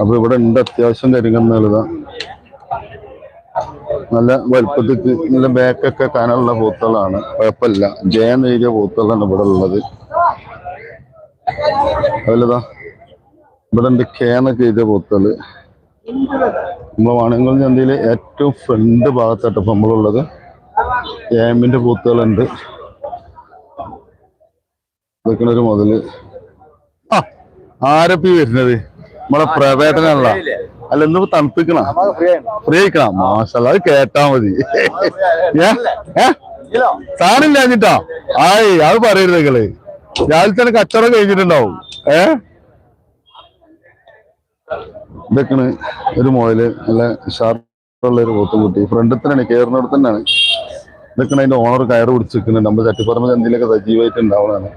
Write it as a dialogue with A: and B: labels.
A: അപ്പൊ ഇവിടെ ഉണ്ട് അത്യാവശ്യം കരിങ്കന്നുകള്. നല്ല വലുപ്പത്തിൽ നല്ല ബാക്കൊക്കെ കനമുള്ള പൂത്തുകളാണ്, കുഴപ്പമില്ല. ജയം നേരിയ പൂത്തുകളാണ് ഇവിടെ ഉള്ളത്. അതിലതാ ഇവിടെ ഉണ്ട് കേന്നൊക്കെ എഴുതിയ പൂത്തുകള്. നമ്മളെ വാണിയംകുളം ചന്തയില് ഏറ്റവും ഫ്രണ്ട് ഭാഗത്തായിട്ട് ഇപ്പൊ നമ്മളുള്ളത്. ഏമ്പിന്റെ പൂത്തുകളുണ്ട്. ഇതൊക്കെയൊരു മുതല്. ആരപ്പി വരുന്നത്? നമ്മളെ പ്രവേട്ടനല്ല. അല്ല, ഇന്നിപ്പോ തണുപ്പിക്കണ ഫ്രീ ആയിക്കണം. മാഷല്ല, അത് കേട്ടാ മതി. സാറില്ല എന്നിട്ടാ ആയി അത് പറയരുത് നിങ്ങള്. രാവിലെ തന്നെ കച്ചവടം കഴിഞ്ഞിട്ടുണ്ടാവും. ഇതൊക്കെയാണ് ഒരു മുതല്. നല്ല ഷാർപ്പുള്ള ഒരു പോത്തുംകുട്ടി. ഫ്രണ്ടിൽ തന്നെയാണ്, കയറുന്നിടത്ത് തന്നെയാണ്. ഇതൊക്കെയാണ് അതിന്റെ ഓണർ കയറ് പിടിച്ചിരിക്കുന്നുണ്ട്. നമ്മൾ ചട്ടിപ്പറമ്പ് ചന്തയിലൊക്കെ സജീവമായിട്ട് ഉണ്ടാവണതാണ്.